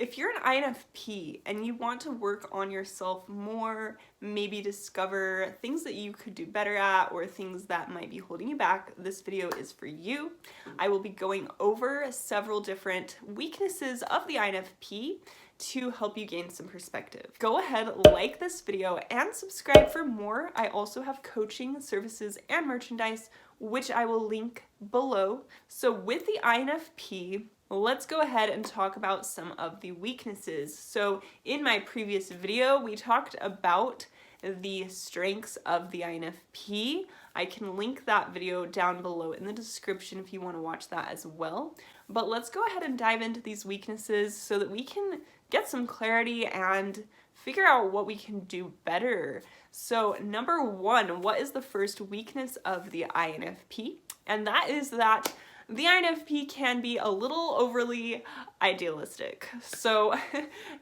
If you're an INFP and you want to work on yourself more, maybe discover things that you could do better at or things that might be holding you back, this video is for you. I will be going over several different weaknesses of the INFP to help you gain some perspective. Go ahead, like this video, and subscribe for more. I also have coaching services and merchandise, which I will link below. So with the INFP, let's go ahead and talk about some of the weaknesses. So in my previous video, we talked about the strengths of the INFP. I can link that video down below in the description if you want to watch that as well. But let's go ahead and dive into these weaknesses so that we can get some clarity and figure out what we can do better. So number one, what is the first weakness of the INFP? And that is that the INFP can be a little overly idealistic. So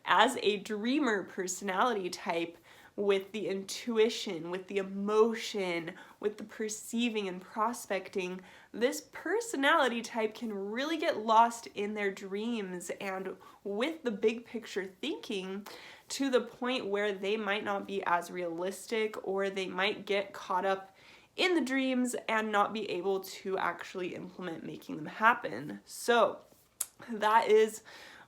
as a dreamer personality type, with the intuition, with the emotion, with the perceiving and prospecting, this personality type can really get lost in their dreams and with the big picture thinking to the point where they might not be as realistic, or they might get caught up in the dreams and not be able to actually implement making them happen. So that is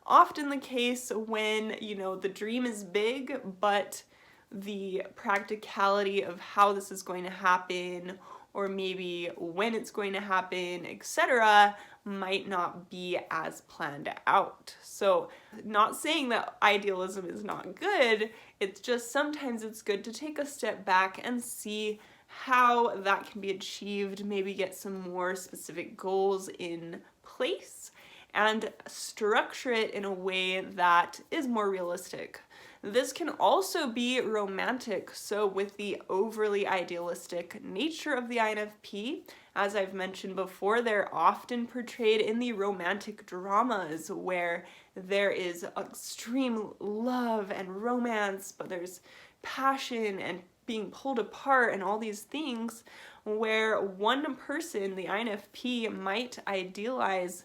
often the case when, the dream is big, but the practicality of how this is going to happen, or maybe when it's going to happen, etc., might not be as planned out. So not saying that idealism is not good, it's just sometimes it's good to take a step back and see how that can be achieved, maybe get some more specific goals in place and structure it in a way that is more realistic. This can also be romantic. So with the overly idealistic nature of the INFP, as I've mentioned before, they're often portrayed in the romantic dramas where there is extreme love and romance, but there's passion and being pulled apart and all these things, where one person, the INFP, might idealize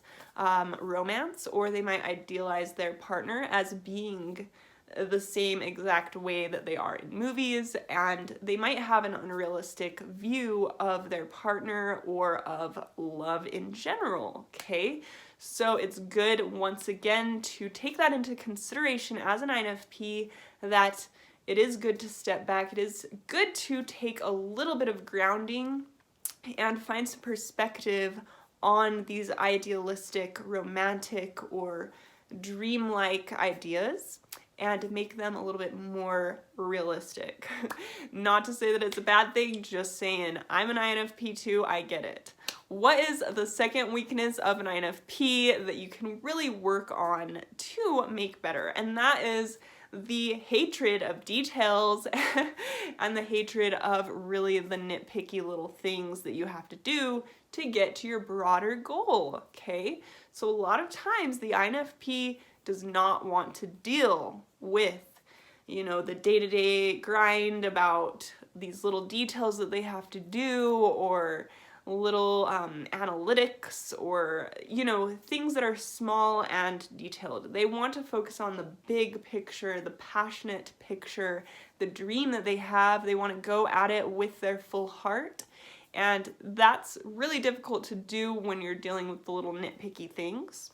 romance, or they might idealize their partner as being the same exact way that they are in movies, and they might have an unrealistic view of their partner or of love in general, okay? So it's good, once again, to take that into consideration as an INFP, that it is good to step back. It is good to take a little bit of grounding and find some perspective on these idealistic, romantic, or dreamlike ideas and make them a little bit more realistic. Not to say that it's a bad thing, just saying I'm an INFP too, I get it. What is the second weakness of an INFP that you can really work on to make better? And that is the hatred of details and the hatred of really the nitpicky little things that you have to do to get to your broader goal, okay? So a lot of times the INFP does not want to deal with, the day-to-day grind about these little details that they have to do, or little analytics, or things that are small and detailed. They want to focus on the big picture, the passionate picture, the dream that they have. They want to go at it with their full heart, and that's really difficult to do when you're dealing with the little nitpicky things.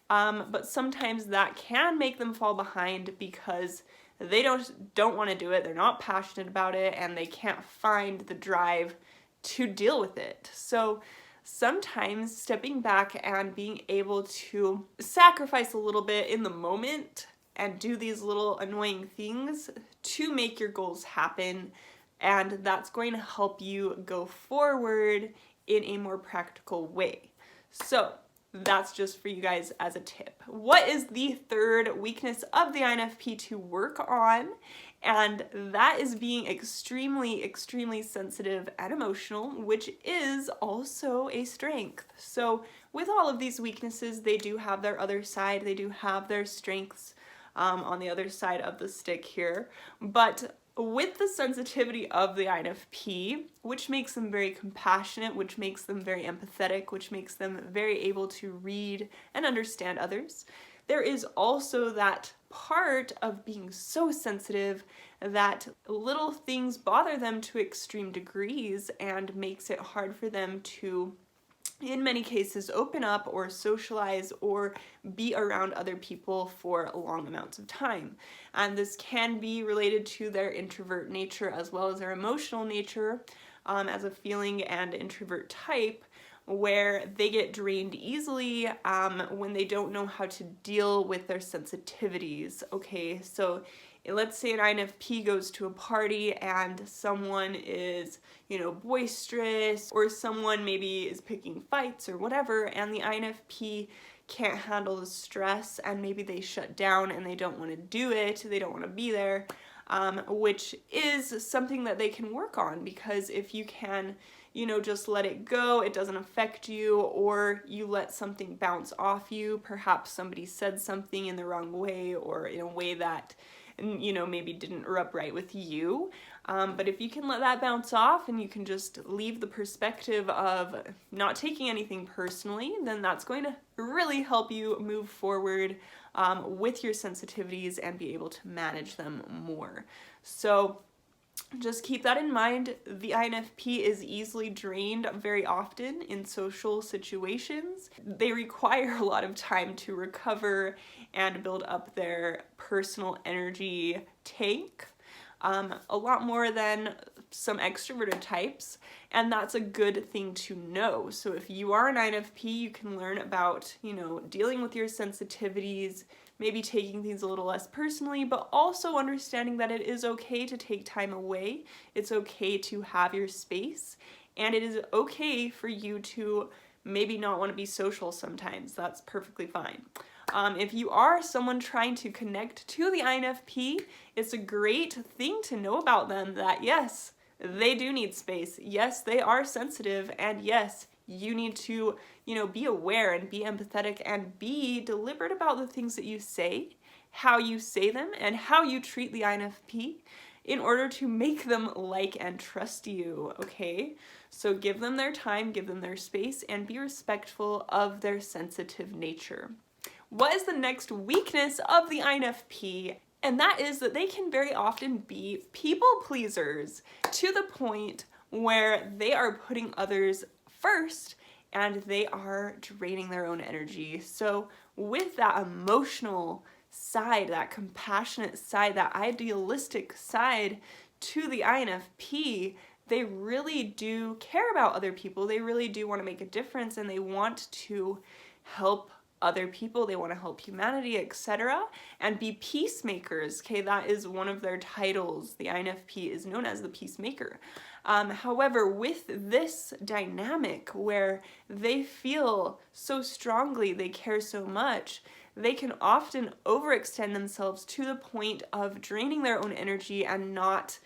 But sometimes that can make them fall behind because they don't want to do it, they're not passionate about it, and they can't find the drive to deal with it. So sometimes stepping back and being able to sacrifice a little bit in the moment and do these little annoying things to make your goals happen, and that's going to help you go forward in a more practical way. So that's just for you guys as a tip. What is the third weakness of the INFP to work on? And that is being extremely, extremely sensitive and emotional, which is also a strength. So with all of these weaknesses, they do have their other side. They do have their strengths on the other side of the stick here. But with the sensitivity of the INFP, which makes them very compassionate, which makes them very empathetic, which makes them very able to read and understand others, there is also that part of being so sensitive that little things bother them to extreme degrees and makes it hard for them to, in many cases, open up or socialize or be around other people for long amounts of time. And this can be related to their introvert nature as well as their emotional nature, as a feeling and introvert type, where they get drained easily when they don't know how to deal with their sensitivities. Okay, so let's say an INFP goes to a party and someone is, boisterous, or someone maybe is picking fights or whatever, and the INFP can't handle the stress and maybe they shut down and they don't want to do it, they don't want to be there, which is something that they can work on, because if you can, just let it go, it doesn't affect you, or you let something bounce off you, perhaps somebody said something in the wrong way or in a way that, maybe didn't rub right with you. But if you can let that bounce off and you can just leave the perspective of not taking anything personally, then that's going to really help you move forward with your sensitivities and be able to manage them more. So just keep that in mind. The INFP is easily drained very often in social situations. They require a lot of time to recover and build up their personal energy tank, a lot more than some extroverted types, and that's a good thing to know. So if you are an INFP, you can learn about, dealing with your sensitivities, maybe taking things a little less personally, but also understanding that it is okay to take time away. It's okay to have your space, and it is okay for you to maybe not want to be social sometimes. That's perfectly fine. If you are someone trying to connect to the INFP, it's a great thing to know about them that yes, they do need space. Yes, they are sensitive, and yes, you need to, be aware and be empathetic and be deliberate about the things that you say, how you say them, and how you treat the INFP in order to make them like and trust you, okay? So give them their time, give them their space, and be respectful of their sensitive nature. What is the next weakness of the INFP? And that is that they can very often be people pleasers to the point where they are putting others first and they are draining their own energy. So with that emotional side, that compassionate side, that idealistic side to the INFP, they really do care about other people. They really do want to make a difference, and they want to help other people, they want to help humanity, etc., and be peacemakers. Okay, that is one of their titles. The INFP is known as the peacemaker. However, with this dynamic where they feel so strongly, they care so much, they can often overextend themselves to the point of draining their own energy and not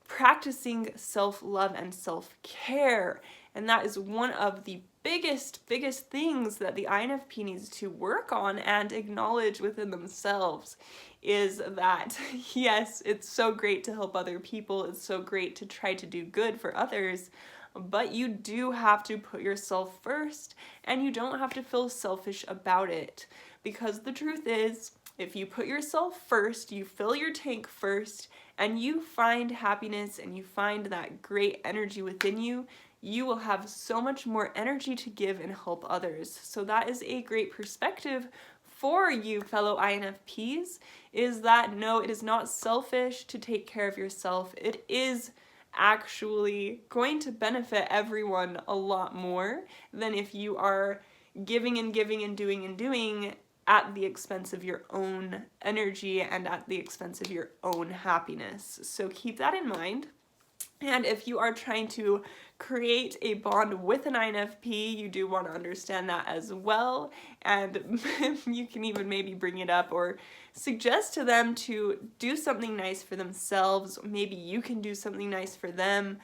practicing self-love and self-care. And that is one of the biggest things that the INFP needs to work on and acknowledge within themselves, is that yes, it's so great to help other people, it's so great to try to do good for others, but you do have to put yourself first, and you don't have to feel selfish about it, because the truth is, if you put yourself first, you fill your tank first, and you find happiness and you find that great energy within you, you will have so much more energy to give and help others. So that is a great perspective for you, fellow INFPs, is that no, it is not selfish to take care of yourself. It is actually going to benefit everyone a lot more than if you are giving and giving and doing at the expense of your own energy and at the expense of your own happiness. So keep that in mind. And if you are trying to create a bond with an INFP, you do want to understand that as well. And you can even maybe bring it up or suggest to them to do something nice for themselves. Maybe you can do something nice for them.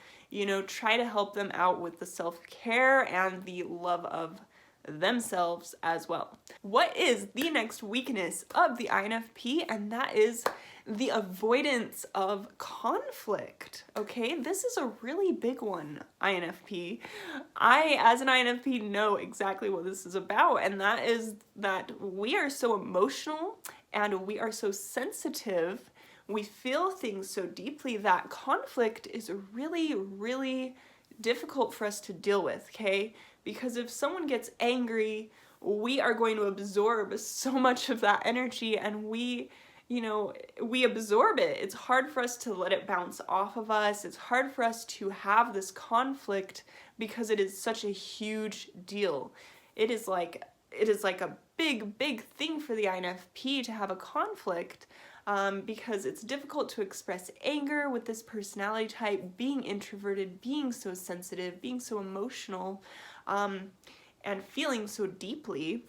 Try to help them out with the self-care and the love of themselves as well. What is the next weakness of the INFP? And that is The avoidance of conflict, okay? This is a really big one, INFP. I, as an INFP, know exactly what this is about, and that is that we are so emotional and we are so sensitive. We feel things so deeply that conflict is really, really difficult for us to deal with, okay? Because if someone gets angry, we are going to absorb so much of that energy, and we absorb it. It's hard for us to let it bounce off of us. It's hard for us to have this conflict because it is such a huge deal. It is like a big thing for the INFP to have a conflict, because it's difficult to express anger with this personality type, being introverted, being so sensitive, being so emotional, and feeling so deeply.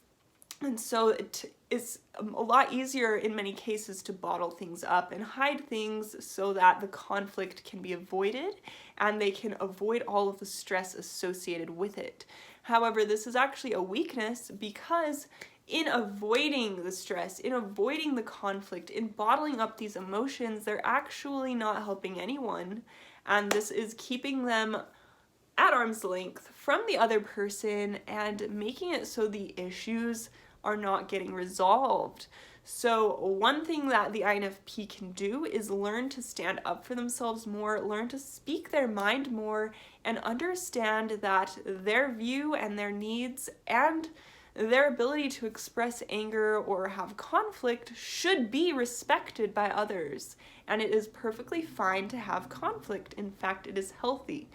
And so it is a lot easier in many cases to bottle things up and hide things so that the conflict can be avoided and they can avoid all of the stress associated with it. However, this is actually a weakness because in avoiding the stress, in avoiding the conflict, in bottling up these emotions, they're actually not helping anyone. And this is keeping them at arm's length from the other person and making it so the issues are not getting resolved. So one thing that the INFP can do is learn to stand up for themselves more, learn to speak their mind more, and understand that their view and their needs and their ability to express anger or have conflict should be respected by others. And it is perfectly fine to have conflict. In fact, it is healthy.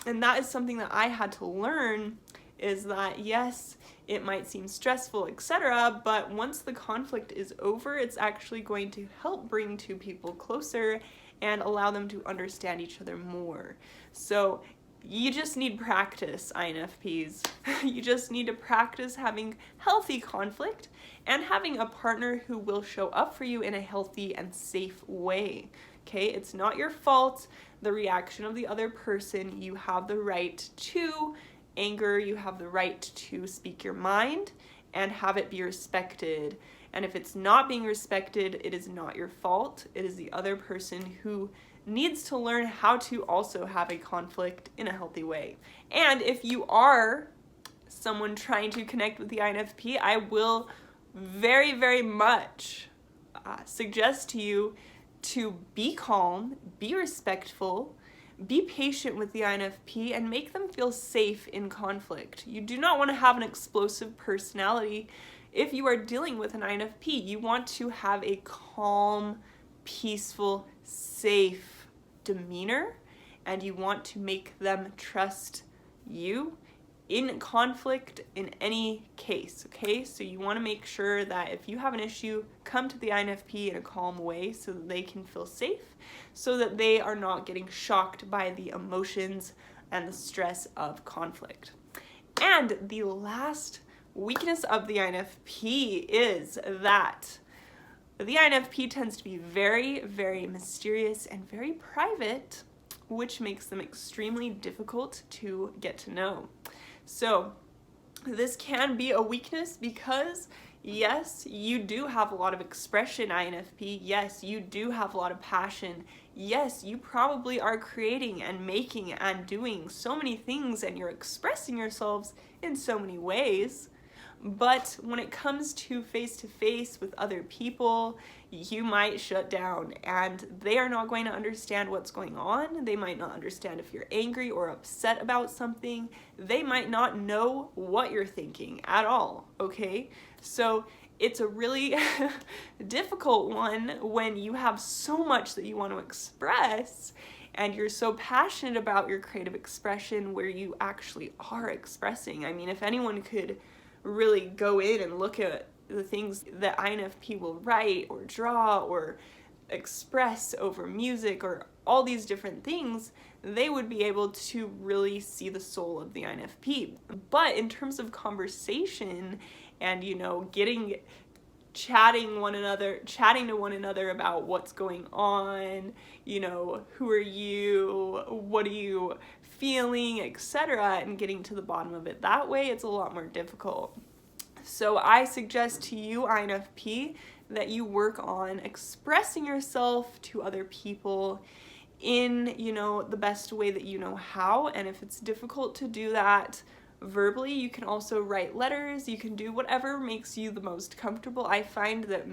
And that is something that I had to learn, is that yes, it might seem stressful, etc., but once the conflict is over, it's actually going to help bring two people closer and allow them to understand each other more. So you just need practice, INFPs. You just need to practice having healthy conflict and having a partner who will show up for you in a healthy and safe way. Okay, it's not your fault, the reaction of the other person. You have the right to anger, you have the right to speak your mind and have it be respected. And if it's not being respected, it is not your fault. It is the other person who needs to learn how to also have a conflict in a healthy way. And if you are someone trying to connect with the INFP, I will very, very much suggest to you to be calm, be respectful, be patient with the INFP, and make them feel safe in conflict. You do not want to have an explosive personality. If you are dealing with an INFP, you want to have a calm, peaceful, safe demeanor, and you want to make them trust you in conflict in any case, okay? So you want to make sure that if you have an issue, come to the INFP in a calm way so that they can feel safe, so that they are not getting shocked by the emotions and the stress of conflict. And the last weakness of the INFP is that the INFP tends to be very, very mysterious and very private, which makes them extremely difficult to get to know. So this can be a weakness because yes, you do have a lot of expression, INFP. Yes, you do have a lot of passion. Yes, you probably are creating and making and doing so many things, and you're expressing yourselves in so many ways. But when it comes to face-to-face with other people, you might shut down and they are not going to understand what's going on. They might not understand if you're angry or upset about something. They might not know what you're thinking at all, okay? So it's a really difficult one when you have so much that you want to express and you're so passionate about your creative expression where you actually are expressing. I mean, if anyone could really go in and look at the things that INFP will write or draw or express over music or all these different things, they would be able to really see the soul of the INFP. But in terms of conversation and, chatting to one another about what's going on, who are you, what are you feeling, etc., and getting to the bottom of it that way, it's a lot more difficult. So I suggest to you, INFP, that you work on expressing yourself to other people in, you know, the best way that you know how. And if it's difficult to do that verbally, you can also write letters. You can do whatever makes you the most comfortable. I find that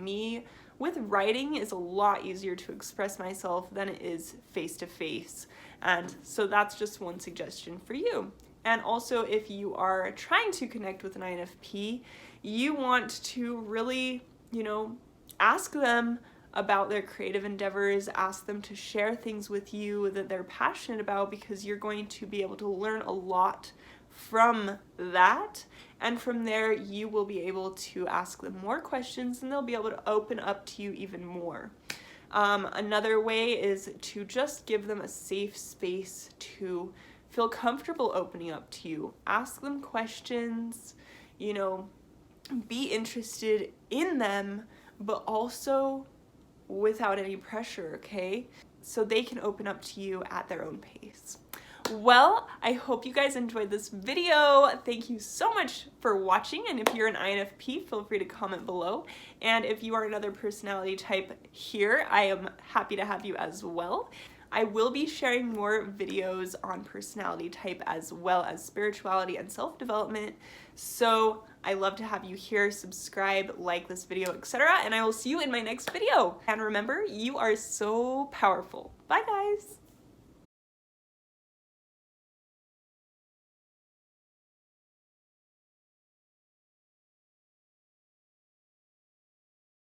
with writing is a lot easier to express myself than it is face to face. And so that's just one suggestion for you. And also, if you are trying to connect with an INFP, you want to really, you know, ask them about their creative endeavors, ask them to share things with you that they're passionate about, because you're going to be able to learn a lot from that. And from there, you will be able to ask them more questions and they'll be able to open up to you even more. Another way is to just give them a safe space to feel comfortable opening up to you. Ask them questions, you know, be interested in them, but also without any pressure, okay? So they can open up to you at their own pace. Well, I hope you guys enjoyed this video. Thank you so much for watching, and if you're an INFP, feel free to comment below. And if you are another personality type here, I am happy to have you as well. I will be sharing more videos on personality type as well as spirituality and self-development. So I love to have you here. Subscribe, like this video, etc. And I will see you in my next video. And remember, you are so powerful. Bye guys.